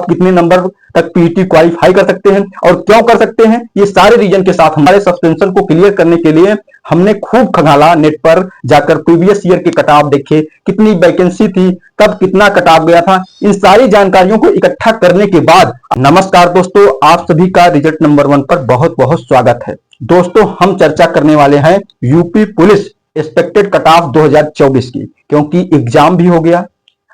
कितने नंबर तक PET qualify कर सकते हैं और क्यों कर सकते हैं, ये सारे रीजन के साथ हमारे सस्पेंशन को क्लियर करने के लिए हमने खूब खंगाला, नेट पर जाकर प्रीवियस ईयर के कट ऑफ देखे, कितनी वैकेंसी थी, कब कितना कट ऑफ गया था, इन सारी जानकारियों को इकट्ठा करने के बाद नमस्कार दोस्तों, आप सभी का रिजल्ट नंबर 1 पर बहुत बहुत स्वागत है। दोस्तों हम चर्चा करने वाले हैं UP police expected cut off 2024 की, क्योंकि एग्जाम भी हो गया,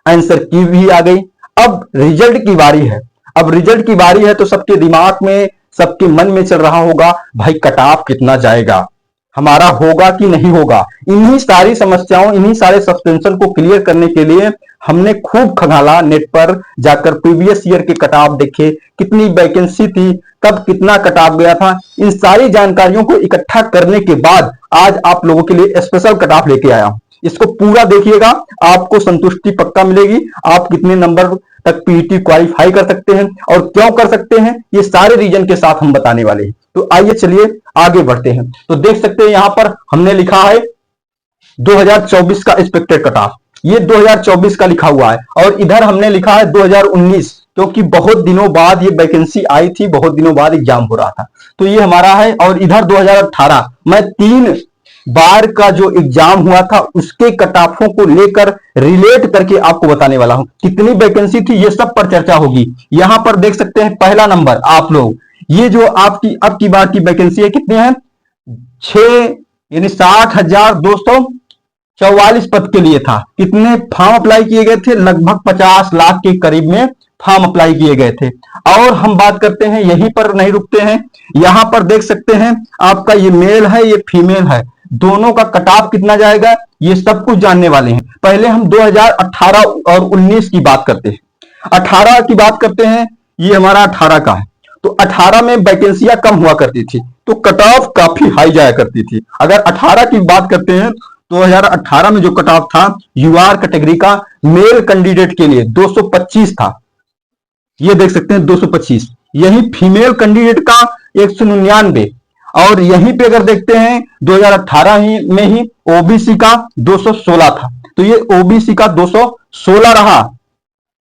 आंसर की भी आ गई, अब रिजल्ट की बारी है। अब रिजल्ट की बारी है तो सबके दिमाग में, सबके मन में चल रहा होगा भाई कट ऑफ कितना जाएगा, हमारा होगा कि नहीं होगा। इन्हीं सारी समस्याओं, इन्हीं सारे सस्पेंशन को क्लियर करने के लिए हमने खूब खंगाला, नेट पर जाकर प्रीवियस ईयर के कट ऑफ देखे, कितनी वैकेंसी थी, कब कितना कट ऑफ गया था, इन सारी जानकारियों को इकट्ठा करने के बाद आज आप लोगों के लिए स्पेशल कट ऑफ लेके आया हूं। इसको पूरा देखिएगा, आपको संतुष्टि पक्का मिलेगी। आप कितने नंबर तक पीईटी क्वालिफाई कर सकते हैं और क्यों कर सकते हैं, ये सारे रीजन के साथ हम बताने वाले हैं। तो आइए चलिए आगे बढ़ते हैं। तो देख सकते हैं यहां पर हमने लिखा है 2024 का एक्सपेक्टेड कट ऑफ, ये 2024 का लिखा हुआ है, और इधर हमने लिखा है 2019, क्योंकि बहुत दिनों बाद ये वैकेंसी आई थी, बहुत दिनों बाद एग्जाम हो रहा था, तो ये हमारा है। और इधर 2018, मैं 3 बार का जो एग्जाम हुआ था उसके कट ऑफों को लेकर रिलेट करके आपको बताने वाला हूं, कितनी वैकेंसी थी ये सब पर चर्चा होगी। यहां पर देख सकते हैं पहला नंबर आप लोग, ये जो आपकी अब की बार की वैकेंसी है, कितने हैं, 6 यानी 60,244 पद के लिए था। कितने फॉर्म अप्लाई किए गए थे, लगभग 50 लाख के करीब में फॉर्म अप्लाई किए गए थे। और हम बात करते हैं, यहीं पर नहीं रुकते हैं, यहां पर देख सकते हैं आपका ये मेल है, ये फीमेल है, दोनों का कट ऑफ कितना जाएगा ये सब कुछ जानने वाले हैं। पहले हम 2018 और 19 की बात करते हैं। 18 की बात करते हैं, ये हमारा 18 का है। तो 18 में वैकेंसियां कम हुआ करती थी, तो कट ऑफ काफी हाई जाया करती थी। अगर 18 की बात करते हैं, 2018 में जो कट ऑफ था यूआर कैटेगरी का मेल कैंडिडेट के लिए 225 था, ये देख सकते हैं 225। यही फीमेल कैंडिडेट का 199, और यहीं पे अगर देखते हैं 2018 में ही ओबीसी का 216 था, तो ये ओबीसी का 216 रहा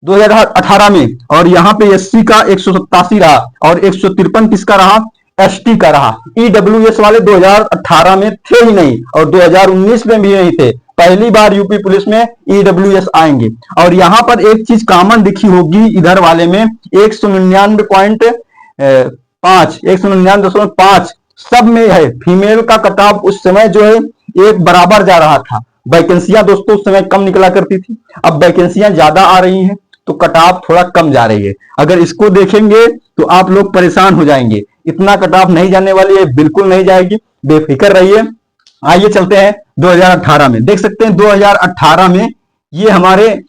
2018 में, और यहां पे एससी का 187 रहा, और 153 किसका रहा, एसटी का रहा। ईडब्ल्यूएस वाले 2018 में थे ही नहीं, और 2019 में भी नहीं थे। पहली बार यूपी पुलिस में ईडब्ल्यूएस आएंगे। और यहां पर एक चीज कॉमन दिखी होगी इधर वाले में, 199.5 199.5 सब में है। फीमेल का कट ऑफ उस समय जो है एक बराबर जा रहा था। वैकेंसियां दोस्तों उस समय कम निकला करती थी, अब वैकेंसियां ज्यादा आ रही हैं तो कट ऑफ थोड़ा कम जा रही है। अगर इसको देखेंगे तो आप लोग परेशान हो जाएंगे, इतना कट ऑफ नहीं जाने वाली है, बिल्कुल नहीं जाएगी, बेफिक्र रहिए। आइए चलते हैं 2018 में। देख सकते हैं 2018 में ये हमारे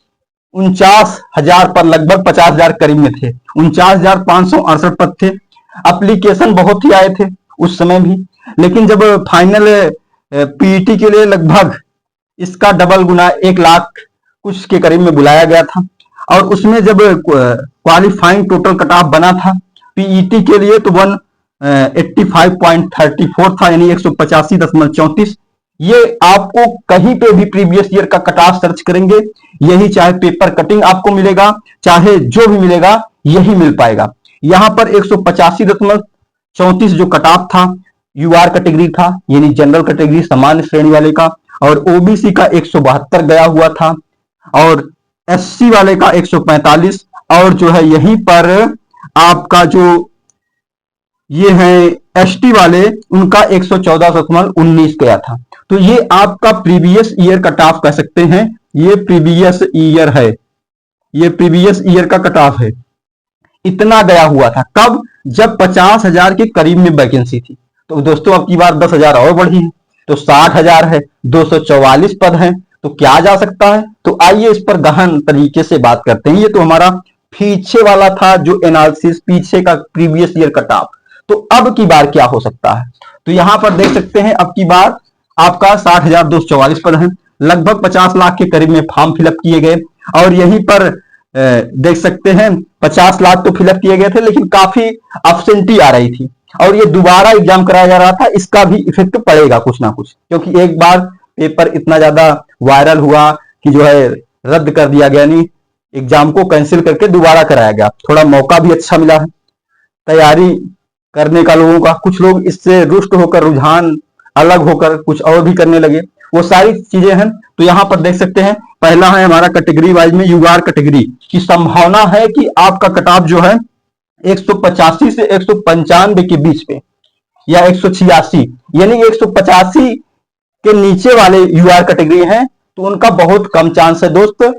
49,000 पर, लगभग 50,000 करीब में थे, 49,568 पद थे। एप्लीकेशन बहुत ही आए थे उस समय भी, लेकिन जब फाइनल पीईटी के लिए लगभग इसका डबल गुना 1 लाख कुछ के करीब में बुलाया गया था, और उसमें जब क्वालिफाइंग टोटल कट ऑफ बना था पीईटी के लिए तो 185.34 था, यानी 185.34। ये आपको कहीं पे भी प्रीवियस ईयर का कट ऑफ सर्च करेंगे, यही चाहे पेपर कटिंग आपको मिलेगा, चाहे जो भी मिलेगा यही मिल पाएगा। यहां पर 185.34 जो कट ऑफ था यूआर कैटेगरी था, यानी जनरल कैटेगरी सामान्य श्रेणी वाले का, और ओबीसी का 172 गया हुआ था, और एससी वाले का 145, और जो है यहीं पर आपका जो ये है एसटी वाले उनका 114.19 गया था। तो ये आपका प्रीवियस ईयर कट ऑफ कह सकते हैं, ये प्रीवियस ईयर है, ये प्रीवियस ईयर का कट ऑफ है। इतना गया हुआ था कब, जब 50,000 के करीब में वैकेंसी थी। तो दोस्तों अब की बार 10,000 और बढ़ी है, तो 60,000 है, 244 पद हैं, तो क्या जा सकता है। तो आइए इस पर गहन तरीके से बात करते हैं। ये तो हमारा पीछे वाला था जो एनालिसिस, पीछे का प्रीवियस ईयर कट ऑफ। तो अब की बार क्या हो सकता है, तो यहां पर देख सकते हैं अब की बार आपका 60,244 पद हैं, लगभग 50 लाख के करीब में फॉर्म फिलअप किए गए, और यहीं पर देख सकते हैं 50 लाख तो फिलअप किए गए थे, लेकिन काफी एब्सेंटी आ रही थी, और ये दोबारा एग्जाम कराया जा रहा था, इसका भी इफेक्ट पड़ेगा कुछ ना कुछ, क्योंकि एक बार पेपर इतना ज्यादा वायरल हुआ कि जो है रद्द कर दिया गया, नहीं एग्जाम को कैंसिल करके दोबारा कराया गया, थोड़ा मौका भी अच्छा मिला है तैयारी करने का लोगों का। कुछ लोग इससे रुष्ट होकर, रुझान अलग होकर कुछ और भी करने लगे, वो सारी चीजें हैं। तो यहाँ पर देख सकते हैं, पहला है हमारा कैटेगरी वाइज में यूआर कैटेगरी की संभावना है कि आपका कट ऑफ जो है 185 से 195 के बीच में, या 186, यानी 185 के नीचे वाले यूआर कैटेगरी हैं तो उनका बहुत कम चांस है दोस्त।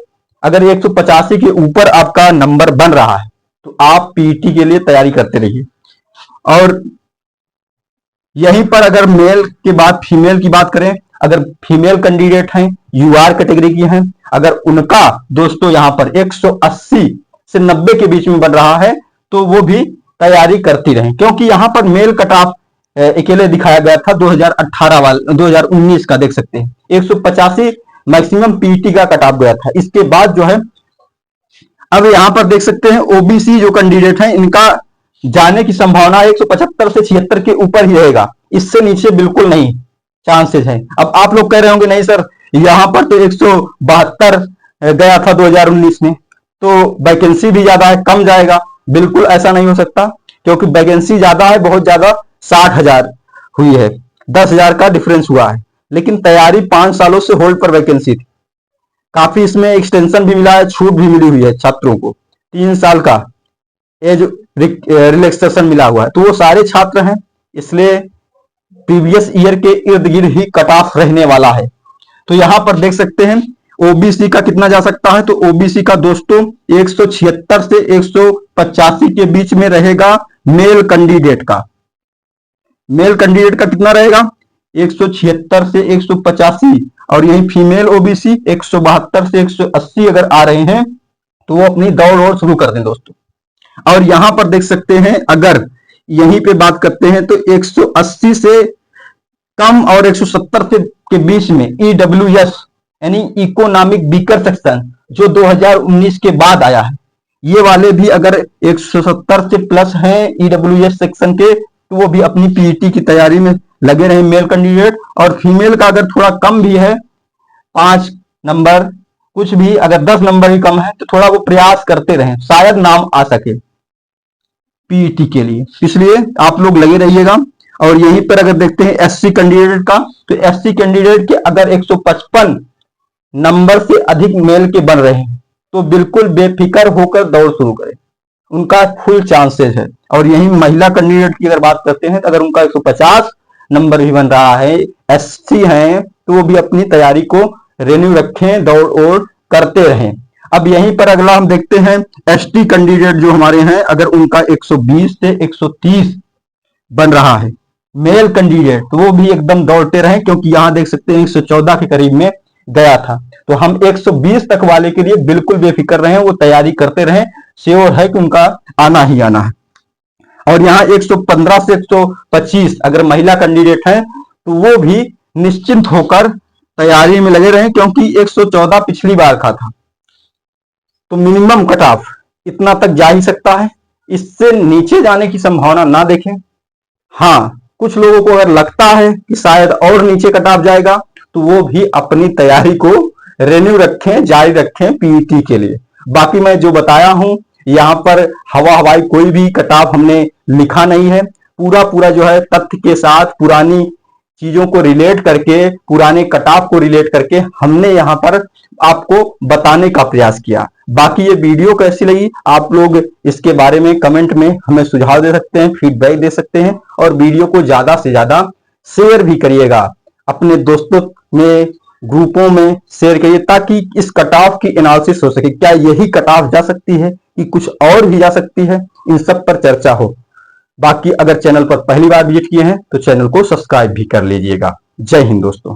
अगर 185 के ऊपर आपका नंबर बन रहा है तो आप पीईटी के लिए तैयारी करते रहिए। और यहीं पर अगर मेल के बाद फीमेल की बात करें, अगर फीमेल कैंडिडेट हैं, यूआर कैटेगरी की हैं, अगर उनका दोस्तों यहां पर 180 से 90 के बीच में बन रहा है तो वो भी तैयारी करती रहें, क्योंकि यहां पर मेल कट ऑफ अकेले दिखाया गया था 2018 वाला, 2019 का देख सकते हैं 185 मैक्सिमम पीईटी का कट ऑफ गया था। इसके बाद जो है अब यहां पर देख सकते हैं ओबीसी जो कैंडिडेट हैं इनका जाने की संभावना 175 से 76 के ऊपर ही रहेगा, इससे नीचे बिल्कुल नहीं चांसेस है। अब आप लोग कह रहे होंगे नहीं सर यहां पर तो 172 गया था 2019 में, तो वैकेंसी भी ज्यादा है, कम जाएगा। बिल्कुल ऐसा नहीं हो सकता, क्योंकि वैकेंसी ज्यादा है, बहुत ज्यादा 60,000 हुई है, 10,000 का डिफरेंस हुआ है, लेकिन तैयारी 5 सालों से होल्ड पर वैकेंसी थी। काफी इसमें एक्सटेंशन भी मिला है, छूट भी मिली हुई है छात्रों को, 3 साल का एज रिलैक्सेशन मिला हुआ है, तो वो सारे छात्र हैं, इसलिए प्रीवियस ईयर के इर्द गिर्द ही कट ऑफ रहने वाला है। तो यहां पर देख सकते हैं ओबीसी का कितना जा सकता है, तो ओबीसी का दोस्तों 176 से 185 के बीच में रहेगा मेल कैंडिडेट का। मेल कैंडिडेट का कितना रहेगा 176 से 185, और यही फीमेल ओबीसी 172 से 180 अगर आ रहे हैं तो वो अपनी दौड़ और शुरू कर दें दोस्तों। और यहां पर देख सकते हैं अगर यहीं पे बात करते हैं तो 180 से कम और 170 के बीच में ईडब्ल्यूएस यानी इकोनॉमिक वीकर सेक्शन जो 2019 के बाद आया है, ये वाले भी अगर 170 से प्लस हैं ईडब्ल्यूएस सेक्शन के तो वो भी अपनी पीईटी की तैयारी में लगे रहे मेल कैंडिडेट। और फीमेल का अगर थोड़ा कम भी है, 5 नंबर कुछ भी, अगर 10 नंबर ही कम है तो थोड़ा वो प्रयास करते रहें, शायद नाम आ सके पीईटी के लिए, इसलिए आप लोग लगे रहिएगा। और यहीं पर अगर देखते हैं एससी कैंडिडेट का, तो एससी कैंडिडेट के अगर 155 नंबर से अधिक मेल के बन रहे हैं तो बिल्कुल बेफिक्र होकर दौड़ शुरू करें, उनका फुल चांसेस है। और यही महिला कैंडिडेट की अगर बात करते हैं तो अगर उनका 150 नंबर भी बन रहा है, एससी हैं, तो वो भी अपनी तैयारी को रेन्यू रखें, दौड़ और करते रहें। अब यहीं पर अगला हम देखते हैं एसटी कैंडिडेट जो हमारे हैं, अगर उनका 120 से 130 बन रहा है मेल कैंडिडेट तो वो भी एकदम दौड़ते रहें, क्योंकि यहां देख सकते हैं 114 के करीब में गया था। तो हम 120 तक वाले के लिए बिल्कुल बेफिक्र रहें, वो तैयारी करते रहें, श्योर है कि उनका आना ही आना है। और यहाँ 115 से 125 अगर महिला कैंडिडेट हैं तो वो भी निश्चिंत होकर तैयारी में लगे रहें, क्योंकि 114 पिछली बार का था, तो मिनिमम कट ऑफ इतना तक जा ही सकता है, इससे नीचे जाने की संभावना ना देखें। हाँ, कुछ लोगों को अगर लगता है कि शायद और नीचे कट ऑफ जाएगा तो वो भी अपनी तैयारी को रेन्यू रखें, जारी रखें पीईटी के लिए। बाकी मैं जो बताया हूं यहाँ पर हवा हवाई कोई भी कट ऑफ हमने लिखा नहीं है, पूरा जो है तथ्य के साथ पुरानी चीजों को रिलेट करके, पुराने कट ऑफ को रिलेट करके हमने यहाँ पर आपको बताने का प्रयास किया। बाकी ये वीडियो कैसी लगी आप लोग इसके बारे में कमेंट में हमें सुझाव दे सकते हैं, फीडबैक दे सकते हैं, और वीडियो को ज्यादा से ज्यादा शेयर भी करिएगा, अपने दोस्तों में ग्रुपों में शेयर करिए, ताकि इस कट ऑफ की एनालिसिस हो सके, क्या यही कट ऑफ जा सकती है कि कुछ और भी जा सकती है, इन सब पर चर्चा हो। बाकी अगर चैनल पर पहली बार विजिट किए हैं तो चैनल को सब्सक्राइब भी कर लीजिएगा। जय हिंद दोस्तों।